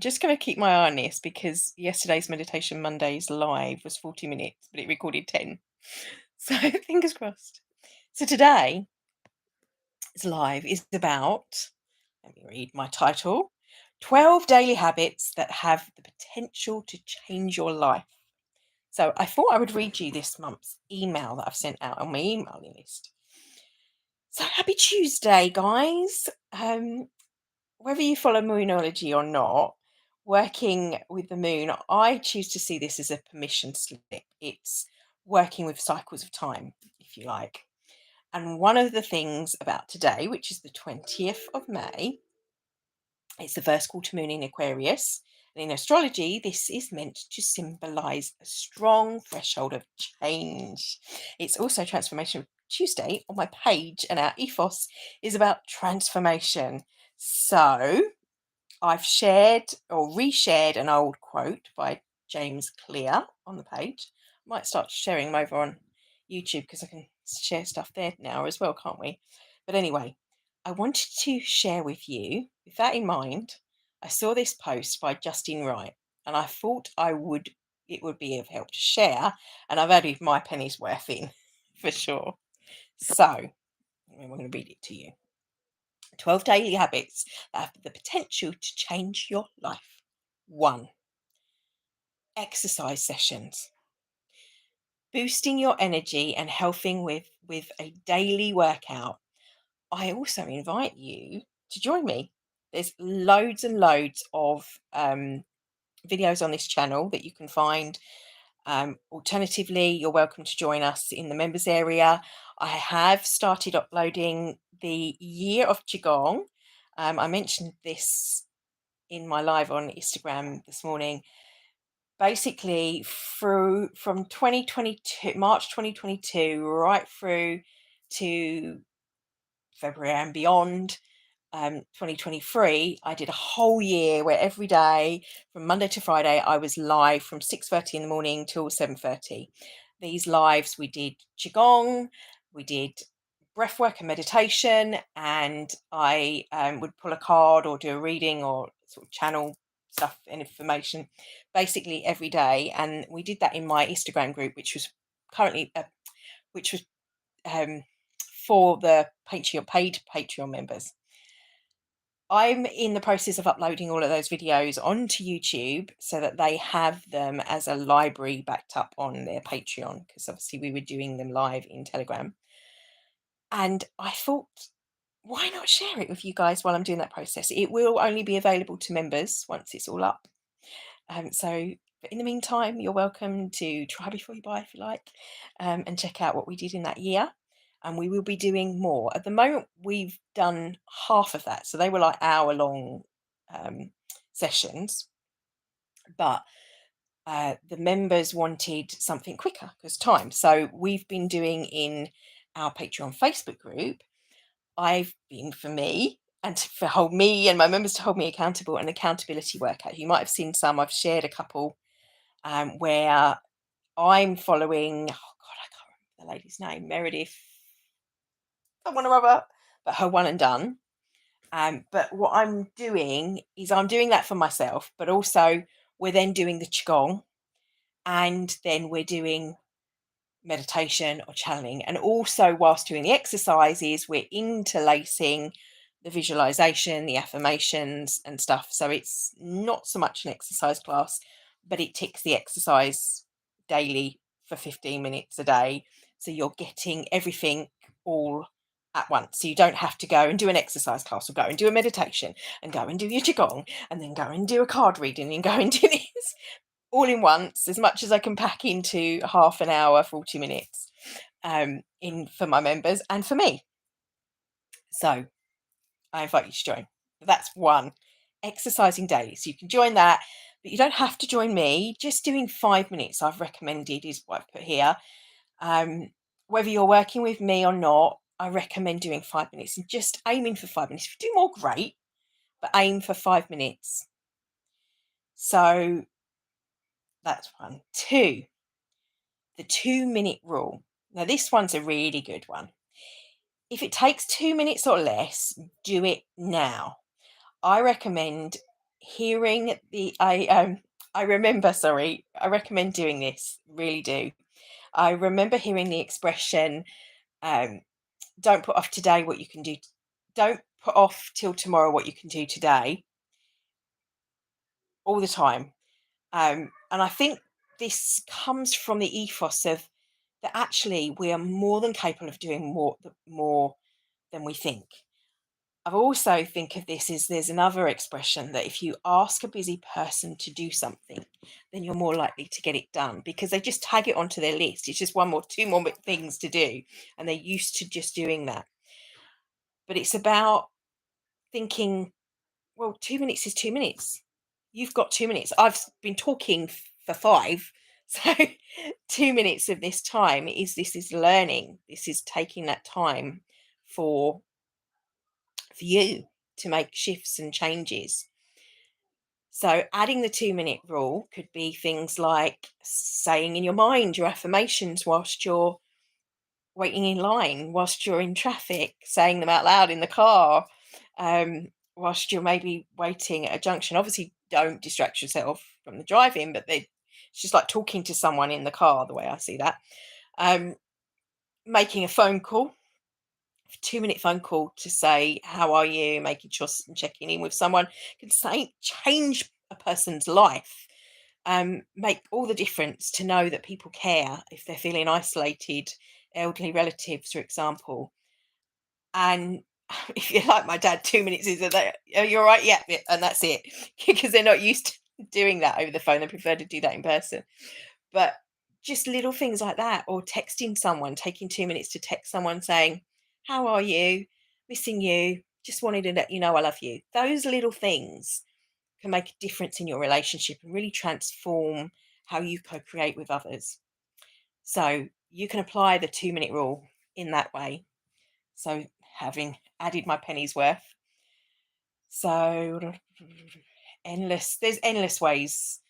just going to keep my eye on this because yesterday's Meditation Mondays live was 40 minutes, but it recorded 10. So fingers crossed. So today's live is about, let me read my title, 12 daily habits that have the potential to change your life. So I thought I would read you this month's email that I've sent out on my emailing list. So happy Tuesday, guys. Whether you follow Moonology or not, working with the moon, I choose to see this as a permission slip. It's working with cycles of time, if you like. And one of the things about today, which is the 20th of May, it's the first quarter moon in Aquarius. And in astrology, this is meant to symbolize a strong threshold of change. It's also Transformation Tuesday on my page, and our ethos is about transformation. So I've shared or reshared an old quote by James Clear on the page. I might start sharing them over on YouTube because I can share stuff there now as well, can't we? But anyway, I wanted to share with you, with that in mind, I saw this post by Justin Wright and I thought it would be of help to share, and I've added my penny's worth in for sure. So I'm going to read it to you. 12 daily habits that have the potential to change your life. 1. Exercise sessions. Boosting your energy and helping with a daily workout. I also invite you to join me. There's loads and loads of videos on this channel that you can find. Alternatively, you're welcome to join us in the members area. I have started uploading the Year of Qigong. I mentioned this in my live on Instagram this morning. Basically, from 2022, March 2022, right through to February and beyond, 2023, I did a whole year where every day from Monday to Friday I was live from 6:30 in the morning till 7:30. These lives, we did Qigong, we did breathwork and meditation, and I would pull a card or do a reading or sort of channel stuff and information basically every day. And we did that in my Instagram group, which was currently which was for the Patreon paid Patreon members. I'm in the process of uploading all of those videos onto YouTube so that they have them as a library backed up on their Patreon, because obviously we were doing them live in Telegram. And I thought, why not share it with you guys while I'm doing that process? It will only be available to members once it's all up. But in the meantime, you're welcome to try before you buy if you like, and check out what we did in that year. And we will be doing more. At the moment, we've done half of that. So they were like hour-long sessions. But the members wanted something quicker because time. So we've been doing in our Patreon Facebook group, I've been, for me, and for hold me and my members to hold me accountable, an accountability workout. You might have seen some. I've shared a couple where I'm following, oh God, I can't remember the lady's name, Meredith, someone or other, but her one and done. But what I'm doing is I'm doing that for myself, but also we're then doing the Qigong, and then we're doing meditation or channeling. And also, whilst doing the exercises, we're interlacing the visualization, the affirmations, and stuff. So it's not so much an exercise class, but it ticks the exercise daily for 15 minutes a day. So you're getting everything all at once. So you don't have to go and do an exercise class or go and do a meditation and go and do your Qigong and then go and do a card reading and go and do this all in once, as much as I can pack into half an hour, 40 minutes in for my members and for me. So I invite you to join. That's one, exercising daily. So you can join that, but you don't have to join me. Just doing 5 minutes I've recommended is what I've put here. Whether you're working with me or not, I recommend doing 5 minutes and just aiming for 5 minutes. If you do more, great, but aim for 5 minutes. So that's one. 2, the 2-minute rule. Now, this one's a really good one. If it takes 2 minutes or less, do it now. I recommend hearing I remember, sorry, I recommend doing this, really do. I remember hearing the expression, um, don't put off today what you can do. Don't put off till tomorrow what you can do today, all the time. And I think this comes from the ethos of that actually we are more than capable of doing more than we think. I also think of this as there's another expression that if you ask a busy person to do something, then you're more likely to get it done because they just tag it onto their list. It's just one more, two more things to do, and they're used to just doing that. But it's about thinking, well, 2 minutes is 2 minutes. You've got 2 minutes. I've been talking for five. So 2 minutes of this time is learning. This is taking that time for for you to make shifts and changes. So adding the 2 minute rule could be things like saying in your mind your affirmations whilst you're waiting in line, whilst you're in traffic, saying them out loud in the car, um, whilst you're maybe waiting at a junction. Obviously, don't distract yourself from the driving, but it's just like talking to someone in the car, the way I see that. Um, Making a phone call, 2 minute phone call to say, how are you? Making sure and checking in with someone can change a person's life. Make all the difference to know that people care if they're feeling isolated, elderly relatives, for example. And if you're like my dad, 2 minutes is that, oh, you're right, yeah, yeah, and that's it, because they're not used to doing that over the phone. They prefer to do that in person. But just little things like that, or texting someone, taking 2 minutes to text someone saying, how are you? Missing you. Just wanted to let you know I love you. Those little things can make a difference in your relationship and really transform how you co create with others. So you can apply the 2 minute rule in that way. So, having added my penny's worth, so there's endless ways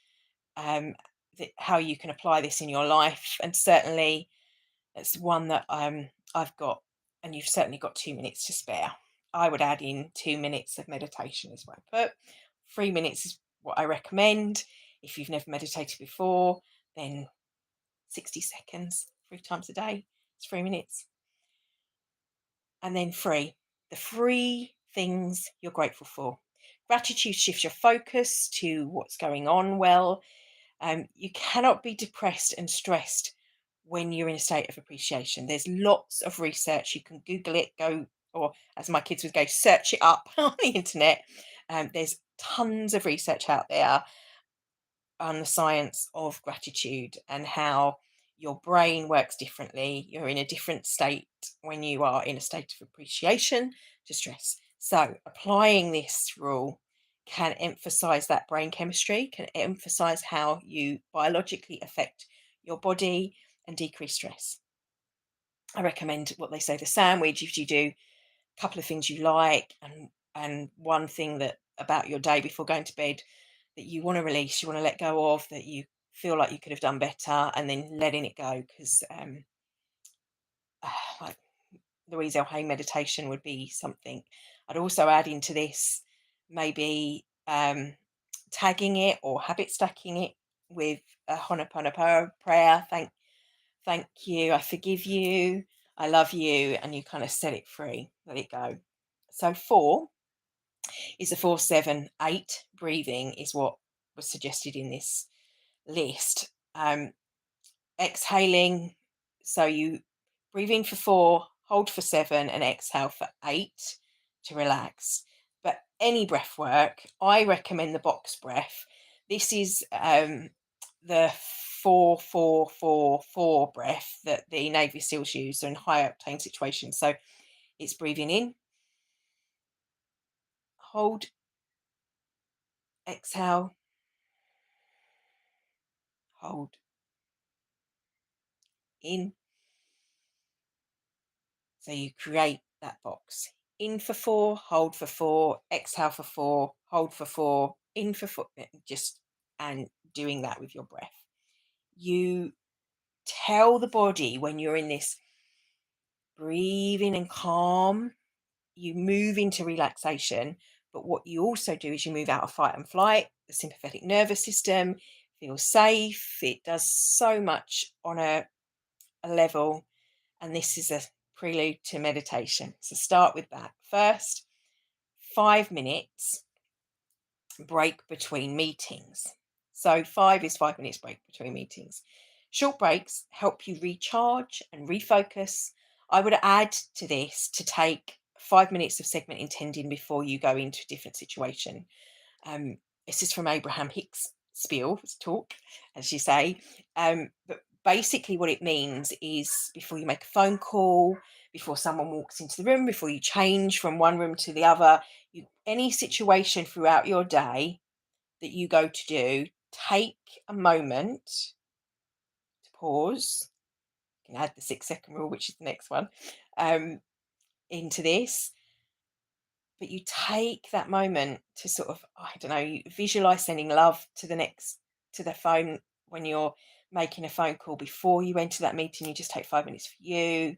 how you can apply this in your life, and certainly it's one that I've got, and you've certainly got 2 minutes to spare. I would add in 2 minutes of meditation as well, but 3 minutes is what I recommend. If you've never meditated before, then 60 seconds 3 times a day, it's 3 minutes. And then the three things you're grateful for. Gratitude shifts your focus to what's going on well. You cannot be depressed and stressed when you're in a state of appreciation. There's lots of research. You can Google it, or as my kids would go, search it up on the internet. There's tons of research out there on the science of gratitude and how your brain works differently. You're in a different state when you are in a state of appreciation to stress. So, applying this rule can emphasize that brain chemistry, can emphasize how you biologically affect your body and decrease stress. I recommend what they say the sandwich if you do a couple of things you like and one thing that about your day before going to bed that you want to release, you want to let go of, that you feel like you could have done better, and then letting it go. Because like Louise L. Hay meditation would be something. I'd also add into this maybe tagging it or habit stacking it with a Ho'oponopono prayer. Thank you, I forgive you, I love you, and you kind of set it free, let it go. So 4 is a 4-7-8 breathing is what was suggested in this list. Exhaling, so you breathe in for 4, hold for 7, and exhale for 8 to relax. But any breath work, I recommend the box breath. This is the 4-4-4-4 breath that the Navy SEALs use in high octane situations. So it's breathing in, hold, exhale, hold, in. So you create that box. In for 4, hold for 4, exhale for 4, hold for 4, in for 4, just and doing that with your breath. You tell the body when you're in this breathing and calm, you move into relaxation But what you also do is you move out of fight and flight. The sympathetic nervous system feels safe. It does so much on a level. And this is a prelude to meditation. So start with that. First, 5 minutes break between meetings. So 5 is 5 minutes break between meetings. Short breaks help you recharge and refocus. I would add to this to take 5 minutes of segment intending before you go into a different situation. Um, this is from Abraham Hicks' talk, as you say. But basically, what it means is before you make a phone call, before someone walks into the room, before you change from one room to the other, any situation throughout your day that you go to do, take a moment to pause. You can add the 6 second rule, which is the next one, into this. But you take that moment to sort of, I don't know, you visualize sending love to the phone when you're making a phone call. Before you enter that meeting, you just take 5 minutes for you,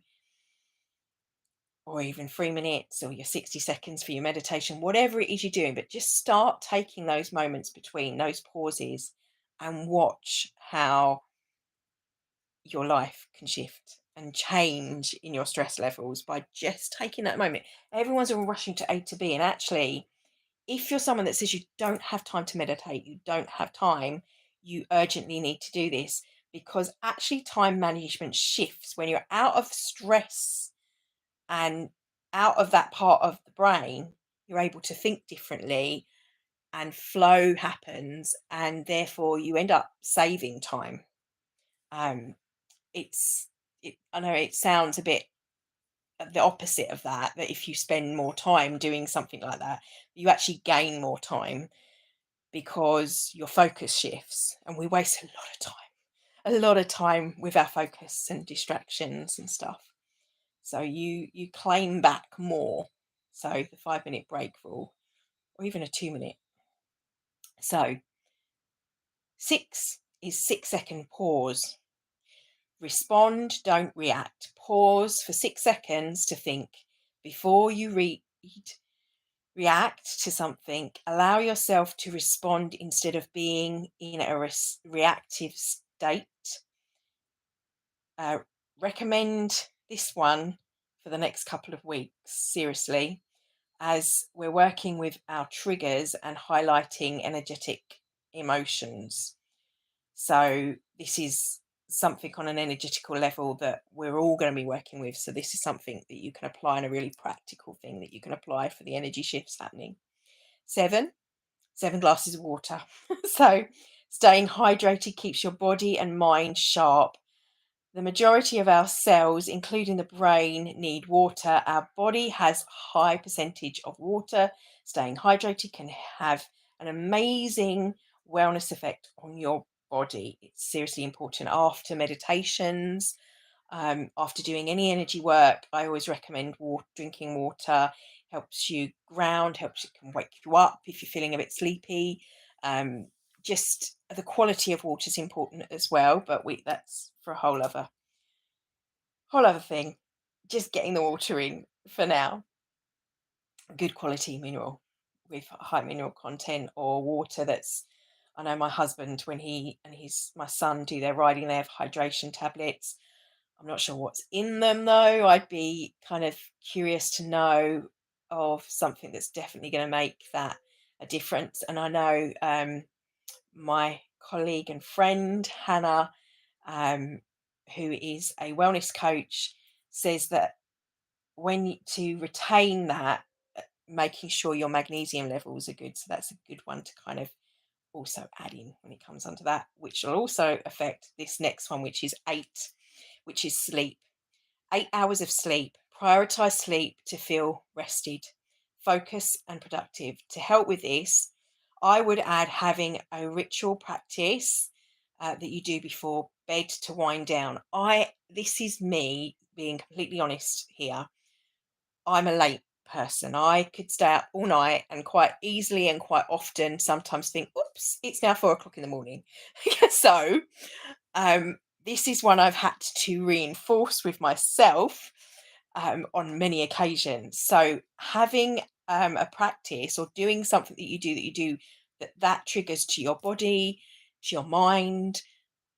or even 3 minutes, or your 60 seconds for your meditation, whatever it is you're doing. But just start taking those moments between those pauses and watch how your life can shift and change in your stress levels by just taking that moment. Everyone's all rushing to A to B, and actually, if you're someone that says you don't have time to meditate, you don't have time, you urgently need to do this, because actually time management shifts when you're out of stress and out of that part of the brain. You're able to think differently and flow happens, and therefore you end up saving time. um I know it sounds a bit the opposite of that if you spend more time doing something like that, you actually gain more time because your focus shifts, and we waste a lot of time with our focus and distractions and stuff. So you claim back more. So the 5 minute break rule, or even a 2 minute. So 6 is 6 second pause. Respond, don't react. Pause for 6 seconds to think before you react to something. Allow yourself to respond instead of being in a reactive state. Uh, Recommend this one for the next couple of weeks, seriously, as we're working with our triggers and highlighting energetic emotions. So this is something on an energetical level that we're all going to be working with. So this is something that you can apply, and a really practical thing that you can apply for the energy shifts happening. 7 glasses of water. So staying hydrated keeps your body and mind sharp. The majority of our cells, including the brain, need water. Our body has high percentage of water. Staying hydrated can have an amazing wellness effect on your body. It's seriously important after meditations, after doing any energy work. I always recommend drinking water. Helps you ground, can wake you up if you're feeling a bit sleepy. Just the quality of water is important as well, but that's for a whole other thing. Just getting the water in for now. Good quality mineral with high mineral content, or water that's, I know my husband, when he and my son do their riding, they have hydration tablets. I'm not sure what's in them though. I'd be kind of curious to know of something that's definitely going to make that a difference. And I know my colleague and friend Hannah, who is a wellness coach, says that to retain that, making sure your magnesium levels are good. So that's a good one to kind of also add in when it comes under that, which will also affect this next one, which is 8, which is sleep. 8 hours of sleep. Prioritize sleep to feel rested, focused, and productive. To help with this, I would add having a ritual practice that you do before bed to wind down. This is me being completely honest here. I'm a late person. I could stay up all night and quite easily and quite often sometimes think, oops, it's now 4 o'clock in the morning. So this is one I've had to reinforce with myself on many occasions. So having a practice or doing something that you do that triggers to your body, to your mind.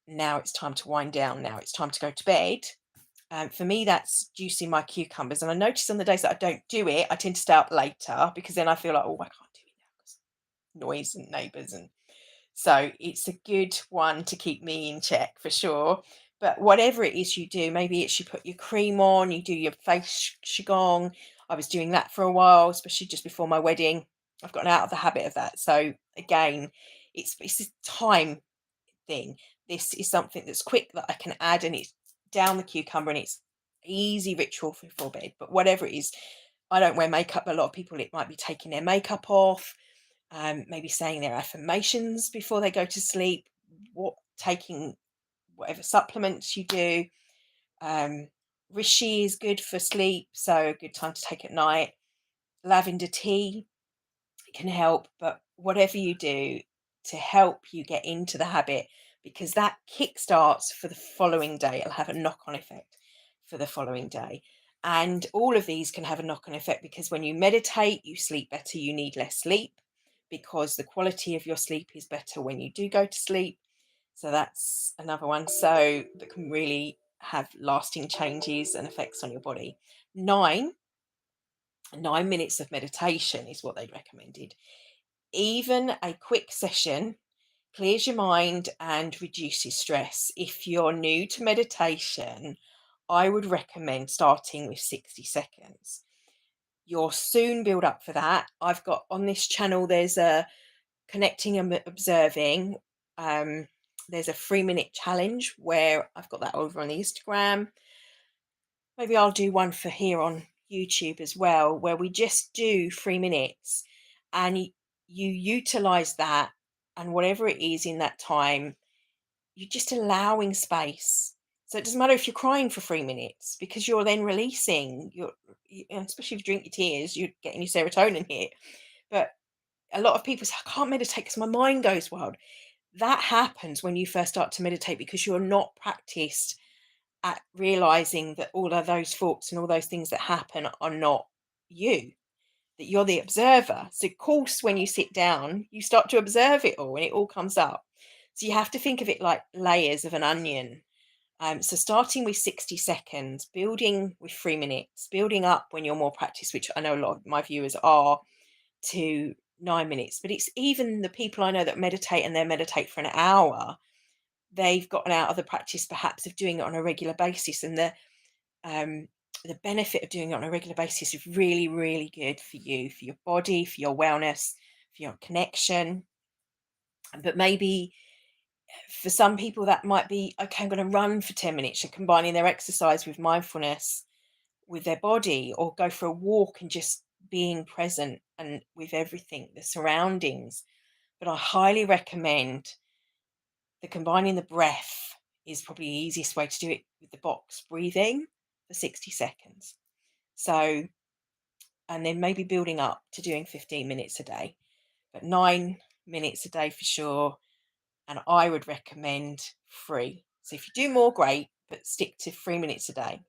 Now it's time to wind down. Now it's time to go to bed. For me, that's juicing my cucumbers. And I notice on the days that I don't do it, I tend to stay up later because then I feel like, oh, I can't do it now because noise and neighbours. And so it's a good one to keep me in check for sure. But whatever it is you do, maybe it's you put your cream on, you do your face qigong. I was doing that for a while, especially just before my wedding. I've gotten out of the habit of that. So again, it's a time thing. This is something that's quick that I can add, and it's down the cucumber, and it's easy ritual for before bed. But whatever it is, I don't wear makeup. A lot of people, it might be taking their makeup off, maybe saying their affirmations before they go to sleep, taking whatever supplements you do. Reishi is good for sleep, so a good time to take at night. Lavender tea can help, but whatever you do to help you get into the habit, because that kick starts for the following day, it'll have a knock-on effect for the following day. And all of these can have a knock-on effect because when you meditate, you sleep better, you need less sleep because the quality of your sleep is better when you do go to sleep. So that's another one. So that can really have lasting changes and effects on your body. 9 minutes of meditation is what they recommended. Even a quick session clears your mind and reduces stress. If you're new to meditation, I would recommend starting with 60 seconds. You'll soon build up for that. I've got on this channel, there's a connecting and observing. There's a 3-minute challenge where I've got that over on the Instagram. Maybe I'll do one for here on YouTube as well, where we just do 3 minutes and you utilize that, and whatever it is in that time, you're just allowing space. So it doesn't matter if you're crying for 3 minutes because you're then releasing especially if you drink your tears, you're getting your serotonin hit. But a lot of people say, I can't meditate because my mind goes wild. That happens when you first start to meditate because you're not practiced at realizing that all of those thoughts and all those things that happen are not you, that you're the observer. So, of course, when you sit down, you start to observe it all and it all comes up. So, you have to think of it like layers of an onion. So, starting with 60 seconds, building with 3 minutes, building up when you're more practiced, which I know a lot of my viewers are, to 9 minutes. But it's even the people I know that meditate and they meditate for an hour, they've gotten out of the practice perhaps of doing it on a regular basis, and the benefit of doing it on a regular basis is really, really good for you, for your body, for your wellness, for your connection. But maybe for some people that might be, okay, I'm going to run for 10 minutes, and combining their exercise with mindfulness with their body, or go for a walk and just being present and with everything, the surroundings. But I highly recommend the combining the breath is probably the easiest way to do it, with the box breathing for 60 seconds. So, and then maybe building up to doing 15 minutes a day, but 9 minutes a day for sure. And I would recommend 3. So if you do more, great, but stick to 3 minutes a day,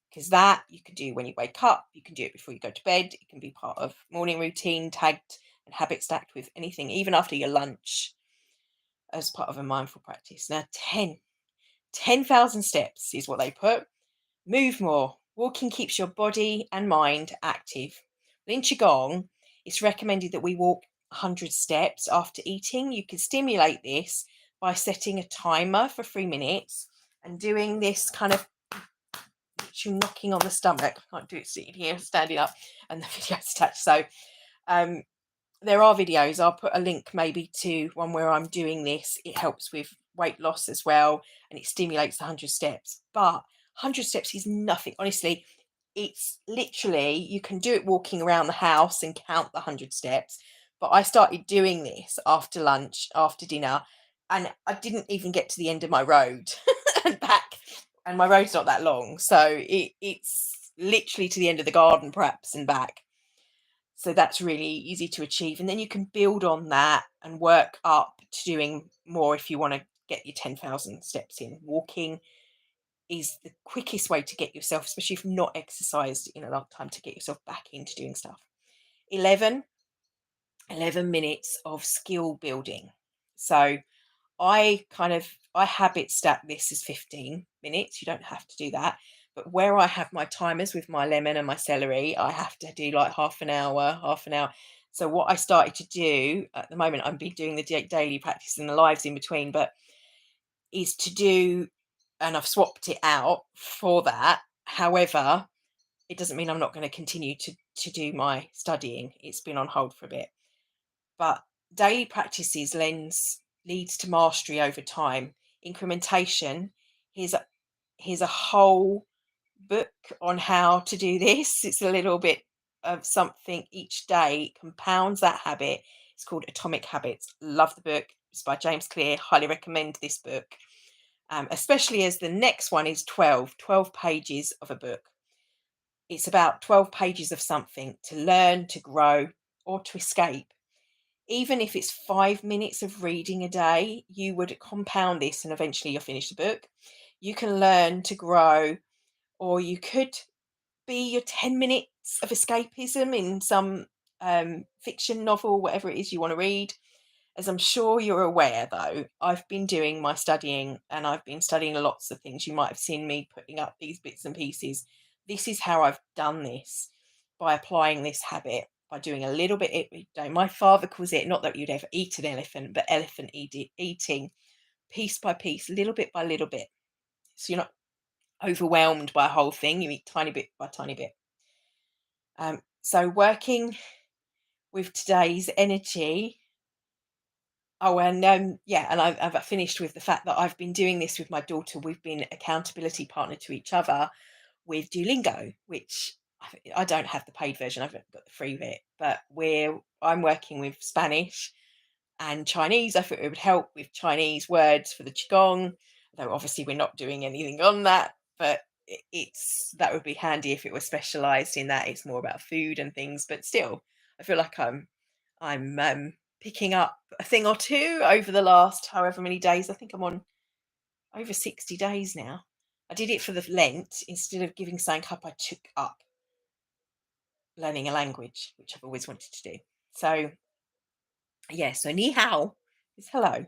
because that you can do when you wake up, you can do it before you go to bed, it can be part of morning routine, tagged and habit stacked with anything, even after your lunch, as part of a mindful practice. Now, 10,000 steps is what they put. Move more. Walking keeps your body and mind active. In Qigong, it's recommended that we walk 100 steps after eating. You can stimulate this by setting a timer for 3 minutes and doing this kind of knocking on the stomach. I can't do it sitting here, standing up, and the video's attached. So there are videos. I'll put a link maybe to one where I'm doing this. It helps with weight loss as well, and it stimulates 100 steps. But 100 steps is nothing. Honestly, it's literally, you can do it walking around the house and count the 100 steps. But I started doing this after lunch, after dinner, and I didn't even get to the end of my road and back. And my road's not that long. So it's literally to the end of the garden, perhaps, and back. So that's really easy to achieve. And then you can build on that and work up to doing more if you want to get your 10,000 steps in. Walking is the quickest way to get yourself, especially if you've not exercised in a long time, to get yourself back into doing stuff. 11, 11 minutes of skill building. So I habit stack this as 15 minutes. You don't have to do that. But where I have my timers with my lemon and my celery, I have to do like half an hour, half an hour. So what I started to do at the moment, I've been doing the daily practice and the lives in between, but is to do, and I've swapped it out for that. However, it doesn't mean I'm not going to continue to do my studying. It's been on hold for a bit. But daily practices leads to mastery over time. Incrementation. Here's a here's a whole book on how to do this. It's a little bit of something each day compounds that habit. It's called Atomic Habits. Love the book. It's by James Clear. Highly recommend this book. Especially as the next one is 12 pages of a book. It's about 12 pages of something to learn, to grow, or to escape. Even if it's 5 minutes of reading a day, you would compound this and eventually you'll finish the book. You can learn to grow, or you could be your 10 minutes of escapism in some fiction novel, whatever it is you want to read. As I'm sure you're aware, though, I've been doing my studying and I've been studying lots of things. You might have seen me putting up these bits and pieces. This is how I've done this, by applying this habit, by doing a little bit every day. My father calls it, not that you'd ever eat an elephant, but elephant eating, piece by piece, little bit by little bit. So you're not overwhelmed by a whole thing. You eat tiny bit by tiny bit. So working with today's energy. Oh, and yeah, and I've finished with the fact that I've been doing this with my daughter. We've been accountability partner to each other with Duolingo, which I don't have the paid version. I've got the free bit, but I'm working with Spanish and Chinese. I thought it would help with Chinese words for the qigong, though obviously we're not doing anything on that. But it's that would be handy if it was specialised in that. It's more about food and things, but still, I feel like I'm picking up a thing or two over the last however many days. I think I'm on over 60 days now. I did it for the Lent. Instead of giving something up, I took up learning a language, which I've always wanted to do. So yeah, so ni hao is hello.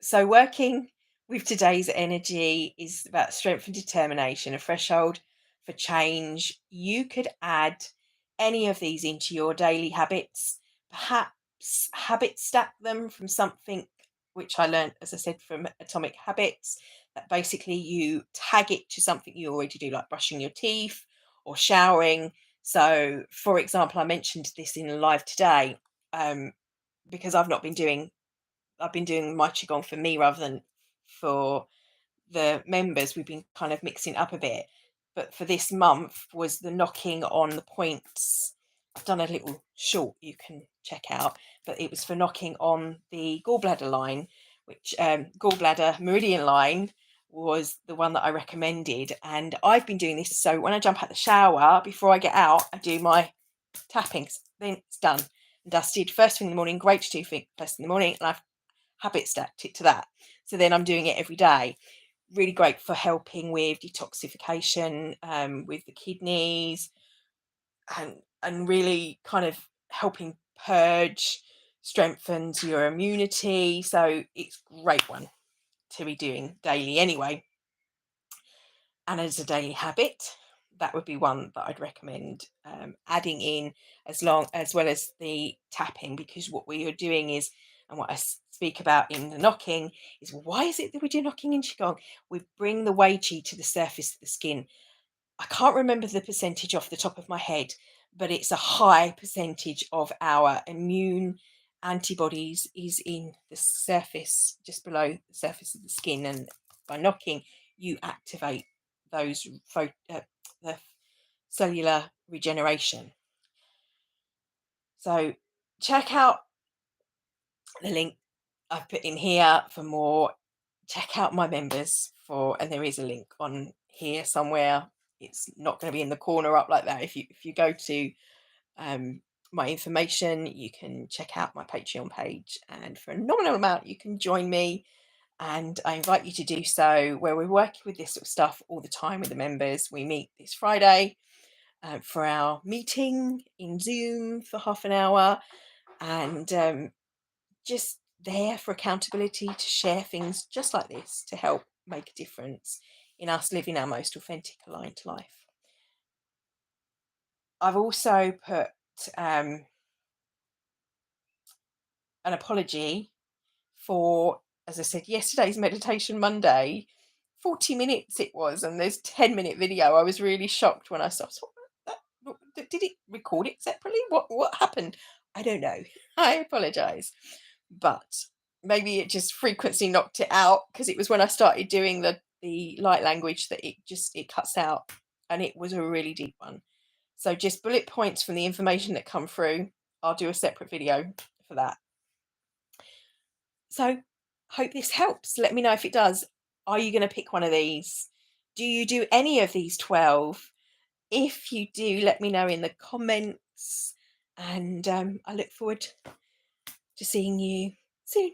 So working with today's energy is about strength and determination, a threshold for change. You could add any of these into your daily habits, perhaps habit stack them from something which I learned, as I said, from Atomic Habits, that basically you tag it to something you already do, like brushing your teeth or showering. So, for example, I mentioned this in live today, because I've been doing my qigong for me rather than for the members. We've been kind of mixing up a bit. But for this month was the knocking on the points. I've done a little short you can check out, but it was for knocking on the gallbladder line, which gallbladder meridian line was the one that I recommended. And I've been doing this. So when I jump out the shower, before I get out, I do my tappings. Then it's done and dusted. First thing in the morning, great to do first in the morning. And I've habit stacked it to that. So then I'm doing it every day. Really great for helping with detoxification, with the kidneys, and really kind of helping purge, strengthens your immunity. So it's a great one to be doing daily anyway. And as a daily habit, that would be one that I'd recommend adding in, as well as the tapping, because what we are doing is, and what I speak about in the knocking is, why is it that we do knocking in qigong? We bring the wei qi to the surface of the skin. I can't remember the percentage off the top of my head, but it's a high percentage of our immune antibodies is in the surface, just below the surface of the skin, and by knocking, you activate those the cellular regeneration. So check out the link I've put in here for more. Check out my members and there is a link on here somewhere. It's not going to be in the corner up like that. If you go to my information, you can check out my Patreon page, and for a nominal amount you can join me, and I invite you to do so, where we're working with this sort of stuff all the time with the members. We meet this Friday, for our meeting in Zoom for half an hour, and just there for accountability to share things just like this to help make a difference in us living our most authentic, aligned life. I've also put um, an apology for, as I said, yesterday's Meditation Monday. 40 minutes it was, and there's 10-minute video. I was really shocked when I saw did it record it separately? What happened? I don't know. I apologize. But maybe it just frequency knocked it out, because it was when I started doing the light language that it cuts out, and it was a really deep one. So just bullet points from the information that come through. I'll do a separate video for that. So hope this helps. Let me know if it does. Are you going to pick one of these? Do you do any of these 12? If you do, let me know in the comments. And I look forward to seeing you soon.